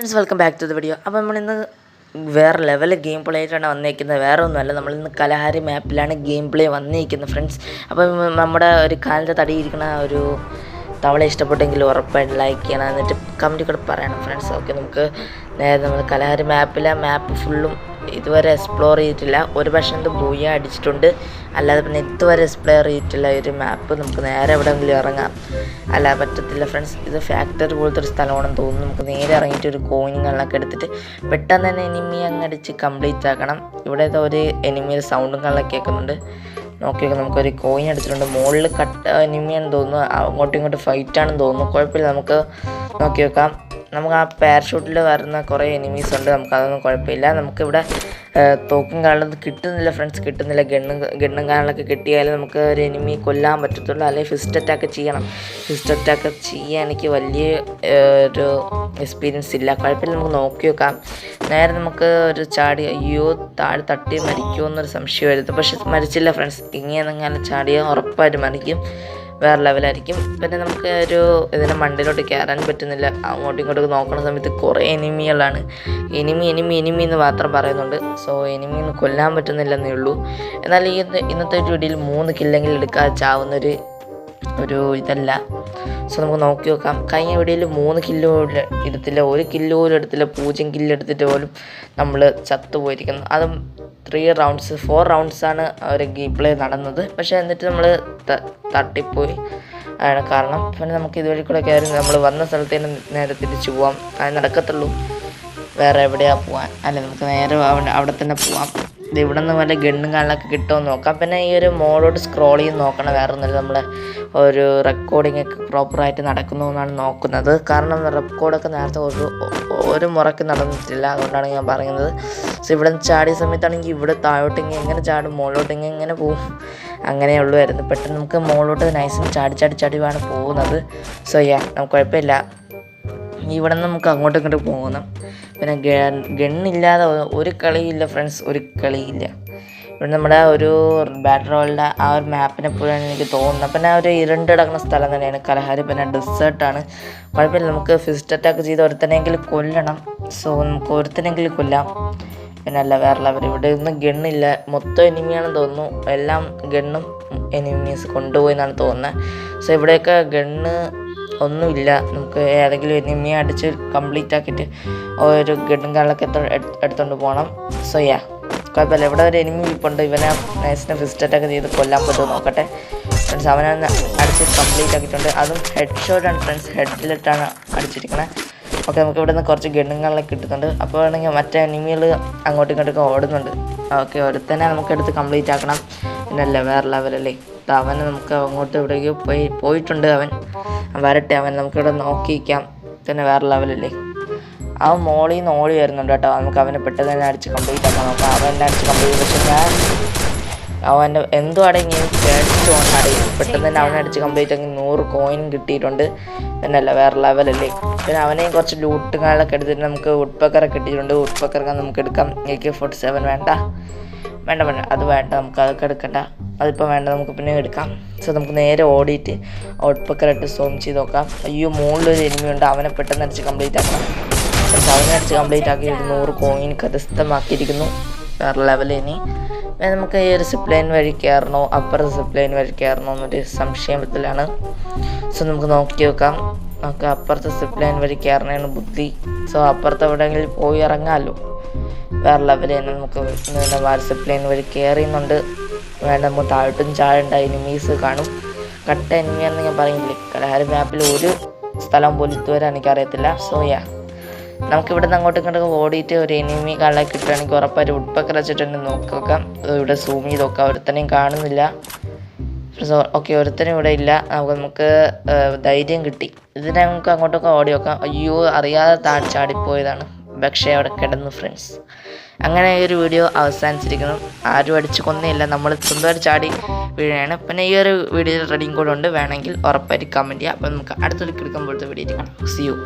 Friends welcome back to the video. അപ്പോൾ നമ്മളിന്ന് വേറെ ലെവൽ ഗെയിം പ്ലേ ആയിട്ടാണ് വന്നിരിക്കുന്നത്. വേറെ ഒന്നുമല്ല, നമ്മളിന്ന് കലഹാരി മാപ്പിലാണ് ഗെയിം പ്ലേ വന്നിരിക്കുന്നത് ഫ്രണ്ട്സ്. അപ്പം നമ്മുടെ ഒരു കാലിൻ്റെ തടിയിരിക്കുന്ന ഒരു തവള ഇഷ്ടപ്പെട്ടെങ്കിൽ ഉറപ്പായിട്ട് ലൈക്ക് ചെയ്യണം, എന്നിട്ട് കമൻറ്റ് കൂടെ പറയണം ഫ്രണ്ട്സ്. ഓക്കെ, നമുക്ക് നേരെ നമ്മൾ കലഹാരി മാപ്പ് ഫുള്ളും ഇതുവരെ എക്സ്പ്ലോർ ചെയ്തിട്ടില്ല. ഒരു പക്ഷേ എന്ത് ബൂയ അടിച്ചിട്ടുണ്ട്, അല്ലാതെ പിന്നെ ഇതുവരെ എക്സ്പ്ലോർ ചെയ്തിട്ടില്ല ഒരു മാപ്പ്. നമുക്ക് നേരെ എവിടെയെങ്കിലും ഇറങ്ങാം, അല്ലാതെ പറ്റത്തില്ല ഫ്രണ്ട്സ്. ഇത് ഫാക്ടറി പോലത്തെ ഒരു സ്ഥലമാണെന്ന് തോന്നുന്നു. നമുക്ക് നേരെ ഇറങ്ങിയിട്ട് ഒരു കോയിനുകളൊക്കെ എടുത്തിട്ട് പെട്ടെന്ന് തന്നെ എനിമി അങ്ങടിച്ച് കംപ്ലീറ്റ് ആക്കണം. ഇവിടെ ഒരു എനിമിയുടെ സൗണ്ടും കളൊക്കെ കേൾക്കുന്നുണ്ട്. നോക്കിയൊക്കെ നമുക്കൊരു കോയിൻ എടുത്തിട്ടുണ്ട്. മുകളിൽ കട്ട എനിമിയാണെന്ന് തോന്നുന്നു, അങ്ങോട്ടും ഇങ്ങോട്ടും ഫൈറ്റാണെന്ന് തോന്നുന്നു. കുഴപ്പമില്ല, നമുക്ക് നോക്കി വെക്കാം. നമുക്ക് ആ പാരഷൂട്ടിൽ വരുന്ന കുറേ എനിമീസ് ഉണ്ട്, നമുക്കതൊന്നും കുഴപ്പമില്ല. നമുക്കിവിടെ തോക്കും കാണുന്നത് കിട്ടുന്നില്ല ഫ്രണ്ട്സ്, കിട്ടുന്നില്ല. ഗണ്ണും കാണലൊക്കെ കിട്ടിയാലും നമുക്ക് ഒരു എനിമി കൊല്ലാൻ പറ്റത്തുള്ളൂ, അല്ലെങ്കിൽ ഫിസ്റ്റ് അറ്റാക്ക് ചെയ്യണം. ഫിസ്റ്റ് അറ്റാക്ക് ചെയ്യാൻ എനിക്ക് വലിയ ഒരു എക്സ്പീരിയൻസ് ഇല്ല. കുഴപ്പമില്ല, നമുക്ക് നോക്കി വെക്കാം. നേരെ നമുക്ക് ഒരു ചാടി അയ്യോ താഴെ തട്ടി മരിക്കുമോ എന്നൊരു സംശയം വരുന്നത്, പക്ഷെ മരിച്ചില്ല ഫ്രണ്ട്സ്. ഇങ്ങനെ ചാടിയാൽ ഉറപ്പായിട്ട് മരിക്കും, വേറെ ലെവലായിരിക്കും. പിന്നെ നമുക്ക് ഇതിൻ്റെ മണ്ടിലോട്ട് കയറാൻ പറ്റുന്നില്ല. അങ്ങോട്ടും ഇങ്ങോട്ടും നോക്കുന്ന സമയത്ത് കുറേ എനിമികളാണ്. എനിമി എന്ന് മാത്രം പറയുന്നുണ്ട്. സോ എനിമിന്ന് കൊല്ലാൻ പറ്റുന്നില്ലെന്നേ ഉള്ളൂ. എന്നാൽ ഇന്നത്തെ വീഡിയോയിൽ 3 കില്ലെങ്കിലും എടുക്കാൻ ചാവുന്നൊരു ഇതല്ല. സോ നമുക്ക് നോക്കി നോക്കാം. കഴിഞ്ഞ വീഡിയോയിൽ 3 കില്ലോ എടുത്തില്ല, 1 കില്ലോ പോലും എടുത്തില്ല, 0 കില്ല് എടുത്തിട്ട് പോലും നമ്മൾ ചത്തുപോയിരിക്കുന്നു. അതും 4 റൗണ്ട്സാണ് ഒരു ഗെയിം പ്ലേ നടന്നത്. പക്ഷേ എന്നിട്ട് നമ്മൾ തട്ടിപ്പോയി ആണ് കാരണം. പിന്നെ നമുക്ക് ഇതുവഴി കൂടെ കയറി നമ്മൾ വന്ന സ്ഥലത്ത് തന്നെ നേരെ തിരിച്ചു പോവാം. അത് നടക്കത്തുള്ളൂ, വേറെ എവിടെയാണ് പോകാൻ. അല്ല, നമുക്ക് നേരെ അവിടെ തന്നെ പോവാം. ഇത് ഇവിടെ നിന്ന് വല്ല ഗണ്ണും കാണലൊക്കെ കിട്ടുമെന്ന് നോക്കാം. പിന്നെ ഈ ഒരു മോഡോട് സ്ക്രോൾ ചെയ്ത് നോക്കണം. വേറെ ഒന്നുമില്ല, നമ്മളെ ഒരു റെക്കോർഡിംഗ് ഒക്കെ പ്രോപ്പറായിട്ട് നടക്കുന്നു എന്നാണ് നോക്കുന്നത്. കാരണം റെക്കോർഡൊക്കെ നേരത്തെ ഒരു മുറക്ക് നടന്നിട്ടില്ല, അതുകൊണ്ടാണ് ഞാൻ പറയുന്നത്. സോ ഇവിടെ ചാടിയ സമയത്താണെങ്കിൽ ഇവിടെ താഴോട്ടെങ്കിൽ എങ്ങനെ ചാടും, മുകളിലോട്ടെങ്കിൽ എങ്ങനെ പോവും, അങ്ങനെയുള്ളൂ. പെട്ടെന്ന് നമുക്ക് മുകളിലോട്ട് നൈസിന് ചാടി വേണം പോകുന്നത്. സോ നമുക്ക് കുഴപ്പമില്ല. ഇവിടെ നിന്ന് നമുക്ക് അങ്ങോട്ടും ഇങ്ങോട്ടും പോകണം. പിന്നെ ഗണ്ണില്ലാതെ ഒരു കളിയില്ല ഫ്രണ്ട്സ്, ഒരു കളിയില്ല. ഇവിടെ നമ്മുടെ ഒരു ബാറ്റർ റോളിൻ്റെ ആ ഒരു മാപ്പിനെ പോലെയാണ് എനിക്ക് തോന്നുന്നത്. പിന്നെ ഒരു ഇരുണ്ട് കിടക്കുന്ന സ്ഥലം തന്നെയാണ് കലഹാരി. പിന്നെ ഡെസേർട്ടാണ്. കുഴപ്പമില്ല, നമുക്ക് ഫിസ്റ്റ് അറ്റാക്ക് ചെയ്ത് ഒരുത്തനെങ്കിലും കൊല്ലണം. സോ നമുക്ക് ഒരുത്തനെങ്കിലും കൊല്ലാം. പിന്നെ അല്ല, വേറെ ലെവൽ. ഇവിടെ ഒന്നും ഗണ്ണില്ല, മൊത്തം എനിമിയാണെന്ന് തോന്നുന്നു. എല്ലാം ഗണ്ണും എനിമീസ് കൊണ്ടുപോയി എന്നാണ് തോന്നുന്നത്. സോ ഇവിടെയൊക്കെ ഗണ്ണ് ഒന്നുമില്ല. നമുക്ക് ഏതെങ്കിലും എനിമിയെ അടിച്ച് കംപ്ലീറ്റ് ആക്കിയിട്ട് ഒരു ഗണ്ണും കാലൊക്കെ എടുത്തുകൊണ്ട് പോകണം. സോ കുഴപ്പമില്ല. ഇവിടെ ഒരു എനിമി ഇരിപ്പുണ്ട്. ഇവനെ നൈസിനെ ഫിസ്റ്റ് അറ്റാക്ക് ചെയ്ത് കൊല്ലാൻ പറ്റുമോ നോക്കട്ടെ ഫ്രണ്ട്സ്. അവനെ അടിച്ച് കംപ്ലീറ്റ് ആക്കിയിട്ടുണ്ട്. അതും ഹെഡ് ഷോട്ടാണ് ഫ്രണ്ട്സ്, ഹെഡിലിട്ടാണ് അടിച്ചിരിക്കുന്നത്. ഓക്കെ, നമുക്ക് ഇവിടെ നിന്ന് കുറച്ച് ഗണ്ണുകളൊക്കെ കിട്ടുന്നുണ്ട്. അപ്പോൾ ആണെങ്കിൽ മറ്റേ എനിമികൾ അങ്ങോട്ടും ഇങ്ങോട്ടൊക്കെ ഓടുന്നുണ്ട്. ഓക്കെ, ഒരുത്തനെ നമുക്ക് എടുത്ത് കംപ്ലീറ്റ് ആക്കണം. പിന്നല്ല, വേറെ ലെവലല്ലേ. അവനെ നമുക്ക് അങ്ങോട്ട് എവിടേക്കോ പോയിട്ടുണ്ട്. അവൻ വരട്ടെ, അവൻ നമുക്കിവിടെ നോക്കിയിരിക്കാം. തന്നെ വേറെ ലെവലല്ലേ. അവൻ മോളിൽ നിന്ന് ഓടി വരുന്നുണ്ട് കേട്ടോ. നമുക്ക് അവനെ പെട്ടെന്ന് തന്നെ അടിച്ച് കംപ്ലീറ്റ് ആക്കാൻ നോക്കാം. അവനെ അടിച്ച് കംപ്ലീറ്റ്, പക്ഷേ അവൻ്റെ എന്തോ അടങ്ങി പേടിച്ചിട്ട് അടങ്ങി. പെട്ടെന്ന് തന്നെ അവനെ അടിച്ച് കംപ്ലീറ്റ് ആക്കി 100 കോയിനും കിട്ടിയിട്ടുണ്ട്. പിന്നല്ല, വേറെ ലെവലല്ലേ. പിന്നെ അവനെയും കുറച്ച് ലൂട്ടുകളൊക്കെ എടുത്തിട്ട് നമുക്ക് വുഡ്പക്കറൊക്കെ കിട്ടിയിട്ടുണ്ട്. വുഡ്പക്കറൊക്കെ നമുക്ക് എടുക്കാം. AK-47 വേണ്ട, അത് വേണ്ട, നമുക്ക് അതൊക്കെ എടുക്കണ്ട. അതിപ്പോൾ വേണ്ട, നമുക്ക് പിന്നെ എടുക്കാം. സോ നമുക്ക് നേരെ ഓടിയിട്ട് വുഡ്പക്കറായിട്ട് സോം ചെയ്ത് നോക്കാം. അയ്യോ, മുകളിലൊരു എനിമി ഉണ്ട്. അവനെ പെട്ടെന്ന് അടിച്ച് കംപ്ലീറ്റ് ആക്കണം. അവനെ അടിച്ച് കംപ്ലീറ്റ് ആക്കി 100 കോയിൻ കരസ്ഥമാക്കിയിരിക്കുന്നു. വേറെ ലെവൽ. ഇനി നമുക്ക് ഈ ഒരു സിപ്ലൈൻ വഴി കയറണോ അപ്പുറത്തെ സിപ്ലൈൻ വഴി കയറണോ എന്നൊരു സംശയത്തിലാണ്. സോ നമുക്ക് നോക്കി വെക്കാം. നമുക്ക് അപ്പുറത്തെ സിപ്ലൈൻ വഴി കയറണതാണ് ബുദ്ധി. സോ അപ്പുറത്ത് എവിടെയെങ്കിലും പോയി ഇറങ്ങാമല്ലോ. വേറെ ലെവൽ തന്നെ. നമുക്ക് സിപ്ലൈൻ വഴി കയറിയുന്നുണ്ട്. വേണ്ട, നമുക്ക് താഴോട്ടും ചാഴേണ്ട എനിമീസ് കാണും. കട്ട എനിമിയാണെന്ന് ഞാൻ പറയുന്നില്ലേ. കലഹാരി മാപ്പിൽ ഒരു സ്ഥലം പോലും ഇതുവരെ എനിക്കറിയത്തില്ല. സോ നമുക്കിവിടെ നിന്ന് അങ്ങോട്ടും ഇങ്ങോട്ടും ഓടിയിട്ട് ഒരു എനിമി കാണാൻ കിട്ടുകയാണെങ്കിൽ ഉറപ്പായിട്ട് വുഡ്പക്കർ വെച്ചിട്ടുണ്ട്. നോക്കാം, ഇവിടെ സൂം ചെയ്ത് നോക്കാം. ഒരുത്തനെയും കാണുന്നില്ല. ഓക്കെ, ഒരുത്തനും ഇവിടെ ഇല്ല. നമുക്ക് ധൈര്യം കിട്ടി. ഇതിനെ നമുക്ക് അങ്ങോട്ടൊക്കെ ഓടി നോക്കാം. അയ്യോ, അറിയാതെ ചാടിപ്പോയതാണ്, പക്ഷേ അവിടെ കിടന്നു ഫ്രണ്ട്സ്. അങ്ങനെ ഈ ഒരു വീഡിയോ അവസാനിച്ചിരിക്കുന്നു. ആരും അടിച്ച് കൊന്നില്ല, നമ്മൾ സ്വന്തമായിട്ട് ചാടി വീഴാണ്. പിന്നെ ഈ ഒരു വീഡിയോയിൽ റെഡിയും കൂടെ ഉണ്ട്, വേണമെങ്കിൽ ഉറപ്പായിട്ട് കമൻറ്റ് ചെയ്യാം. അപ്പോൾ നമുക്ക് അടുത്തൊരു കിടക്കുമ്പോഴത്തെ വീഡിയോ കാണാം. See you.